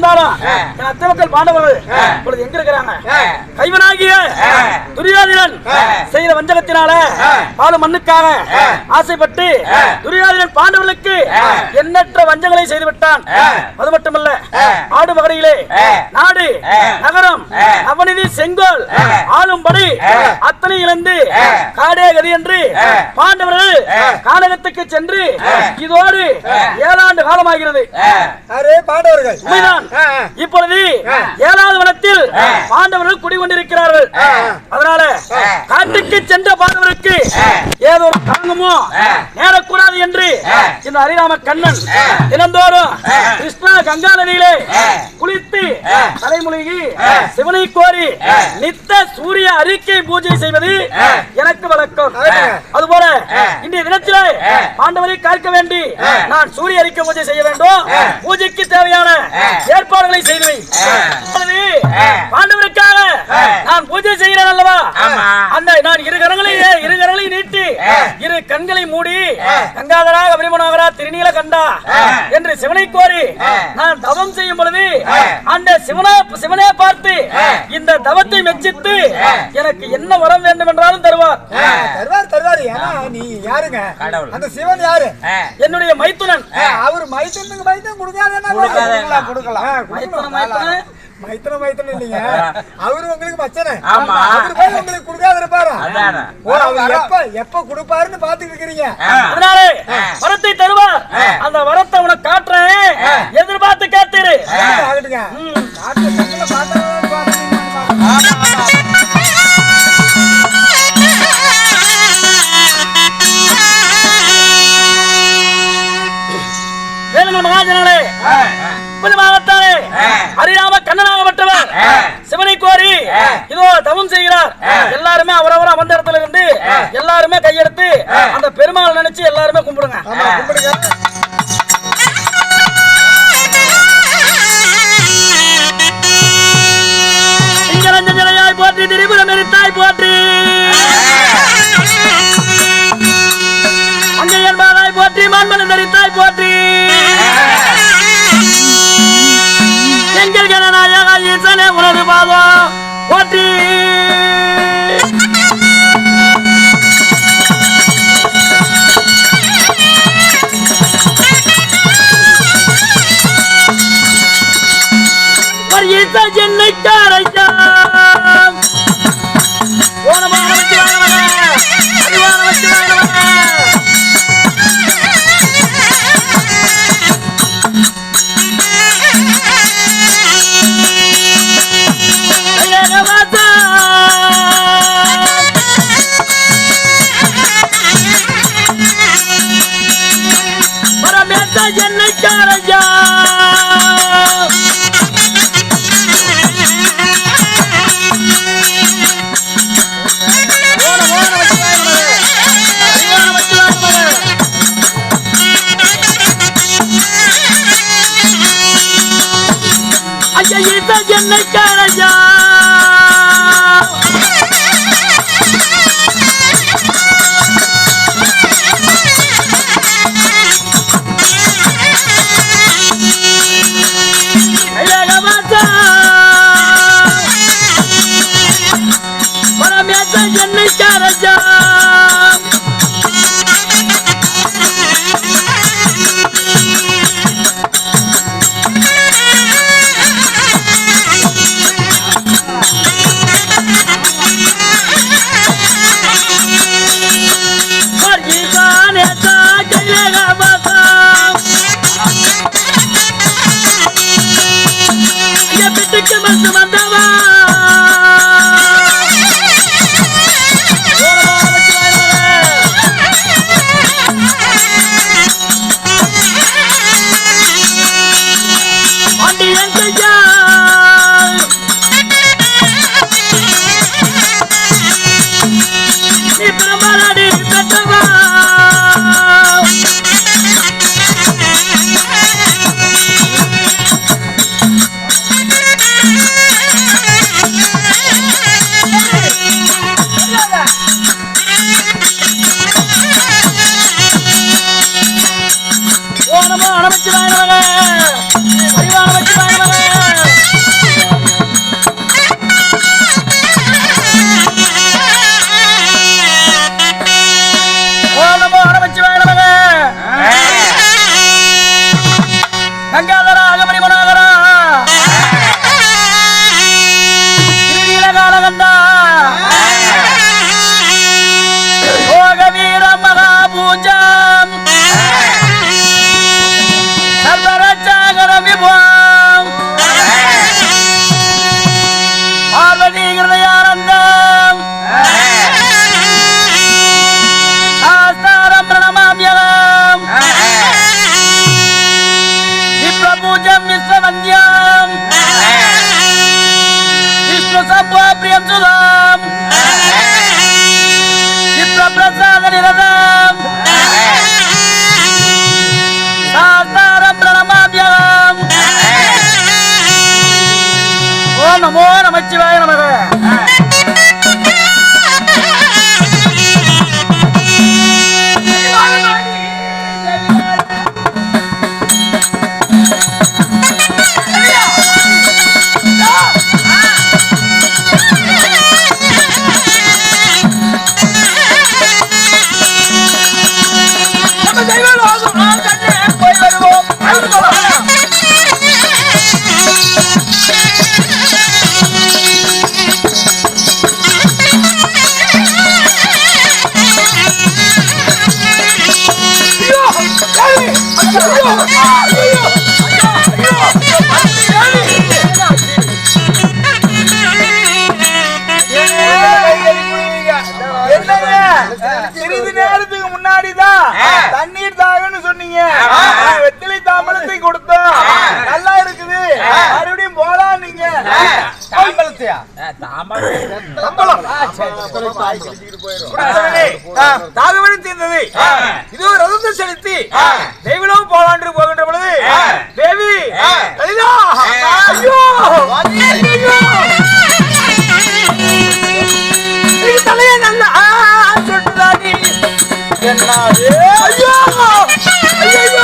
இருந்தாலும் என் அத்தை மக்கள் பாண்டவர்கள் இப்பொழுது எங்க இருக்கிறாங்க? கைவனாகிய துரியோதனன் செய்த வஞ்சகத்தினால பாலு மண்ணுக்காக ஆசைப்பட்டு துரியோதனன் பாண்டவர்களுக்கு எண்ணற்ற வஞ்சங்களை செய்து விட்டான். அது மட்டுமல்ல, ஆடு வகையிலே நாடு நகரம் அவனிதி செங்கோல் ஆளும்படி அத்தனை இழந்து காடே கதி என்று பாண்டவர்கள் கானகத்துக்கு சென்று இதோடு 7 ஆண்டு காலமாகிறது. பாண்டவர்கள் இப்பொழுது 7வது வனத்தில் பாண்டவர்கள் குடிகொண்டிருக்கிறார்கள். அதனால காட்டுக்கு சென்ற பாண்டவருக்கு ஏதோ ஒரு காரணமோ நேரக்கூடாது என்று இந்த ஹரிராம கண்ணன் தினந்தோறும் கிருஷ்ணா கங்கா நதியிலே குளித்து தலைமுழுகி சிவனை கோரி நித்த சூரிய அறிக்கை பூஜை செய்வது எனக்கு வழக்கம். அதுபோல இன்றைய தினத்திலே பாண்டவரை காக்க வேண்டி நான் சூரிய அறிக்கை பூஜை செய்ய வேண்டும். பூஜைக்கு தேவையான ஏற்பாடுகளை செய்து பாண்டவருக்காக நான் பூஜை செய்கிறேன் அல்லவா? அந்த நான் இரு கரங்களை நீட்டி 2 கண்களை மூடி கங்காதரா கபிமனோகரா திருநீல கண்டா என்று சிவனை கோரி நான் தவம் செய்யும் பொழுது அந்த சிவனே பார்த்து இந்த தவத்தை மெச்சித்து எனக்கு என்ன வரம் வேண்டும் என்றாலும் தருவார். நீ யாருங்க? அந்த சிவன் யாரு? என்னுடைய மைத்துனன். அவர் மைத்துனுக்கு மைத்துன் கொடுக்கலாம். மைத்தன இல்லைங்க, அவரு உங்களுக்கு மச்சனை. அவரு போய் உங்களுக்கு கொடுக்காத இருப்பாரு. எப்ப கொடுப்பாருன்னு பாத்துட்டு இருக்கிறீங்க. அதனால வரத்தை தருவார். அந்த வரத்தை உனக்கு காட்டுறேன், எதிர்பார்த்து காத்திரு. மகாஜனங்களே, ஹரிராம கண்ணனாகப்பட்டவர் சிவனை கோரி இதோ தவம் செய்கிறார். எல்லாருமே அவரவர் அமர்ந்த இடத்துல இருந்து எல்லாருமே கையெடுத்து அந்த பெருமாள் நினைச்சு எல்லாருமே கும்பிடுங்க. இங்கரஞ்சனையாய் போற்றி, திரிபுரம் எரித்தாய் போற்றி, அங்கையன் பாதாய் போற்றி, மான்மலை தரித்தாய் போற்றி, எங்கள் கணநாயக ஈசனே உனது பாதம் போற்றி. என்னை காரையா என்னை காரையா என்னை காரையா என்னை காரையா நமச்சிவாய நமக. சுதம் சித்த பிரசாத நிரதம் சாஸ்தாரம் பிரணமாத்யம் ஓம் நமோ நமச்சிவாய நமக. சிறிது நேரத்துக்கு முன்னாடிதான் தண்ணீர் தாகன்னு சொன்னீங்க. வெத்திலை தாம்பலத்தை கொடுத்தோம், நல்லா இருக்குது, மறுபடியும் போலாம். நீங்க தாகவனி தீர்ந்தது. இது ஒரு ரதத்தை செலுத்தி தெய்வலோகம் போலாண்டு போகின்ற பொழுது தேவி தலைய நல்ல சொல்லுதாடி என்னாது. ஐயோ ஐயோ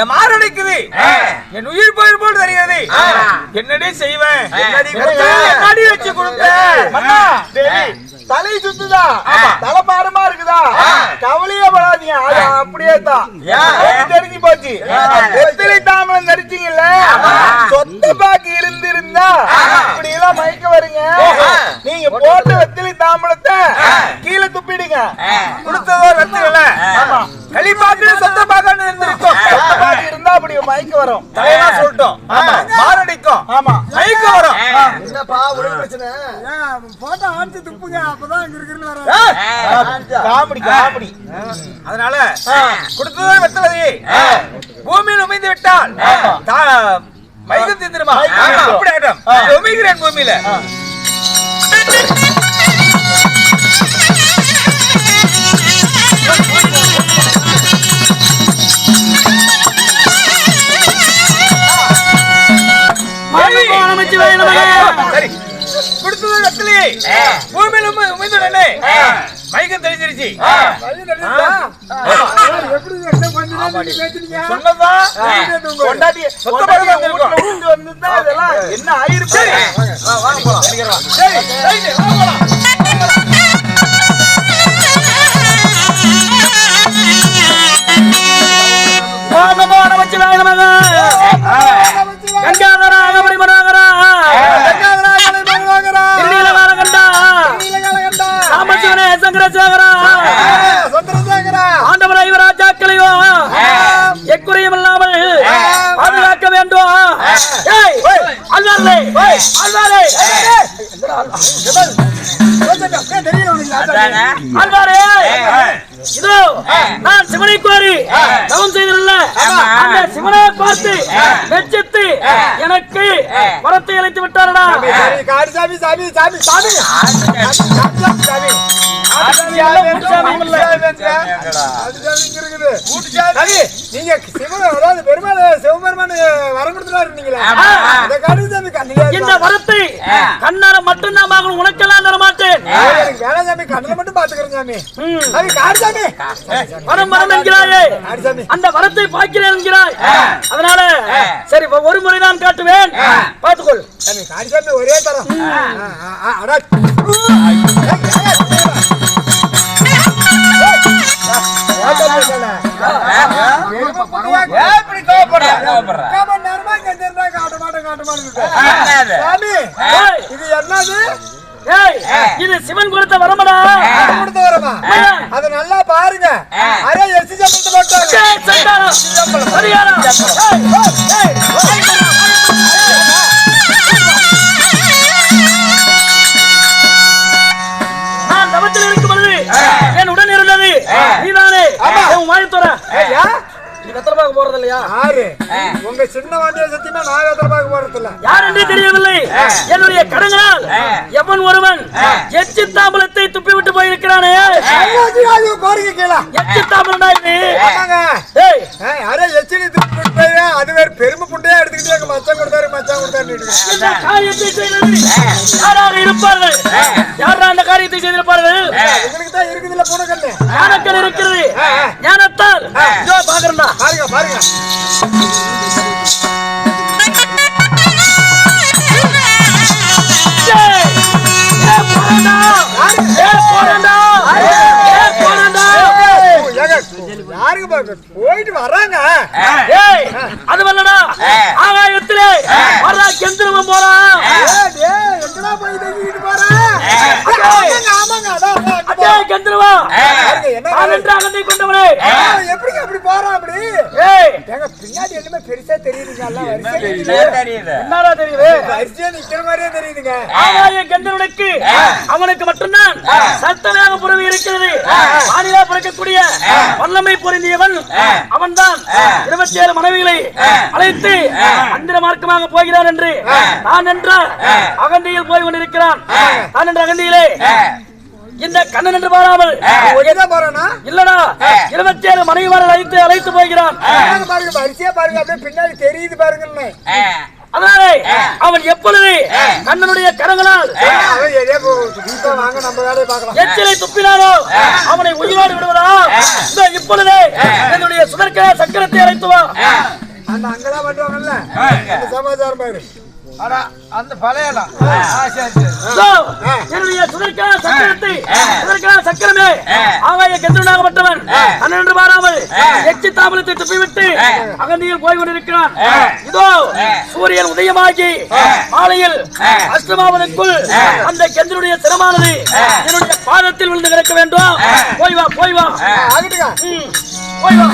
என் மாரடைக்குது, என் உயிர் போயிரு போல் தெரிகிறது. என்னடி செய்வேன்? என்னடி வச்சு கொடுத்தேன்? தலை சுத்துதா, தலை பாரமா இருக்குதா? கவலையே படாதீங்க, அது அப்படியே தான் தெரிஞ்சு போச்சு. வெத்திலை தாமலம் நடிச்சீங்கல்ல, சொத்த பாக்கி இருந்திருந்தா இப்படி எல்லாம் மயக்க வருங்க. நீங்க போட்டு வெத்திலை தாமலத்தை கீழே துப்பிடுங்க. கொடுத்ததோ வெத்தில களி பாக்கு சொத்த பாக்கான்னு இருந்திருக்கும். இருந்தா அப்படி மயக்க வரும். தலையெல்லாம் சொல்லிட்டோம், மாரடிக்கும், மயக்க வரும். என்னப்பா ஒரு பிரச்சனை? போட்டோ ஆன்சி துப்புங்க, அப்பதான் இங்க இருக்குன்னு வர காமெடி காமெடி. அதனால கொடுத்ததோ வெத்தலையே பூமியில் உமைந்து விட்டால் மயக்கம் தீர்ந்துருமா? அப்படி ஆட்டம் உமைகிறேன் பூமியில. கொடுத்தது வெத்தலையே பூமியில உமைந்துடனே மயக்கம் தெளிஞ்சிருச்சு. என்ன ஆயிருச்சு? ஆண்டவர் ஐவராஜாக்களையோ எக்குறையும் இல்லாமல் பாதுகாக்க வேண்டும். இதோ நான் சிவனை கோரி தவம் செய்திருந்த அந்த சிவனை பார்த்து மெச்சித்து எனக்கு வரத்தை அழைத்து விட்டாரடா. சாமி சாமி சாமி சாமி நீங்க பெருமாள் சிவபெருமான் வரம் கொடுத்துட்டாரு. இந்த வரத்தை கண்ணால மட்டும்தான் பார்க்கணும், உனக்கெல்லாம் தர மாட்டேன். சாமி கண்ணில மட்டும் பாத்துக்கிறேன் சாமி. வரம் வரம் என்கிறாயே, அந்த வரத்தை பார்க்கிறேன் என்கிறாய். அதனால சரி ஒரு முறை நான் காட்டுவேன், பார்த்துக்கொள். சாமி ஒரே தரம். எப்படி நேரமா இங்க இருந்தா காட்ட மாட்டேன் சாமி இது என்னது ஏய் இது சிவன் கொடுத்த வரமடா கொடுத்த வரமா அத நல்லா பாருங்க அரே எஸ்சி சம்பளம் போட்டாங்க சண்டாரா சரியாரா நான் தவத்தில் இருக்கும் பொழுது என் உடன் இருந்தது நீதானே உன் வாய் தோற நீ வெத்தலை பாக்க போறது இல்லையா யாரு உங்க சின்ன வாண்டிய சத்தியமா நான் வெத்தலை பாக்க போறது இல்ல யார் என்று தெரியவில்லை என்னுடைய கடங்களால் எவன் ஒருவன் எச்சி தாம்பலத்தை துப்பி விட்டு போயிருக்கிறானே பாருங்க கீழே எச்சி தாம்பலம்டா இது ஏய் அரே எச்சி துப்பி விட்டு போய் அது வேற பெருமை புண்டையா எடுத்துக்கிட்டு எங்க மச்சான் கொடுத்தாரு இந்த காரியத்தை செய்தது யாராக இருப்பார்கள் யாரா அந்த காரியத்தை செய்திருப்பார்கள் உங்களுக்கு தான் இருக்குதுல்ல பூனக்கண்ணு ஞானக்கல் இருக்கிறது ஞானத்தால் இதோ பாக்குறேன்டா பாருங்க போயிட்டு வராங்க அது வரலடா ஆகாயத்திலே வரா கெந்திரவன் போறான் எங்கடா போய் தூக்கிட்டு போறான் கெந்திரவா அகந்தை கொண்டவனே எப்படி அப்படி போறான் அப்படி எங்க பின்னாடி என்னமே பெருசா தெரியுதுங்க என்னடா தெரியுது வரிசையா நிக்கிற மாதிரியே தெரியுதுங்க ஆகாய கெந்திரவனுக்கு அவனுக்கு மட்டும்தான் சத்தமாக புறவி இருக்கிறது வானிலா பிறக்கக்கூடிய வல்லமை பொருந்தியவன் அவன்தான் 27 மனைவிகளை அழைத்து மந்திர மார்க்கமாக போகிறான் என்று நான் என்ற அகந்தியில் போய் கொண்டிருக்கிறான் நான் என்ற அகந்தியிலே இந்த கண்ணன் என்று பாராமல் இல்லடா 27 மனைவிமார்கள் அழைத்து போகிறான் வரிசையா பாருங்க அப்படியே பின்னாடி தெரியுது பாருங்க அதனாலே அவன் எப்பொழுது கண்ணனுடைய கரங்களால் எச்சிலை துப்பினானோ அவனை உயிரோடு விடுவதா இப்பொழுதே என்னுடைய சுதர்க்கர சக்கரத்தை அழைத்து வா அந்த அங்கதான் பண்ணுவாங்கல்ல சமாச்சாரம் பாரு அந்த பழையலாம் என்னுடைய சுதர்க்கர சக்கரமே ஆகாய கெந்திரனாகப்பட்டவன் அன்று பாராமல் எச்சி தாமலத்தை துப்பிவிட்டு அகந்தியில் போய் கொண்டிருக்கிறான் இதோ சூரியன் உதயமாகி மாலையில் அஷ்டமாவதற்குள் அந்த கெந்திரனுடைய சிரமானது என்னுடைய பாதத்தில் விழுந்து கிடக்க வேண்டும் போய் வா போய் வா ஆகிட்டுங்க போய் வா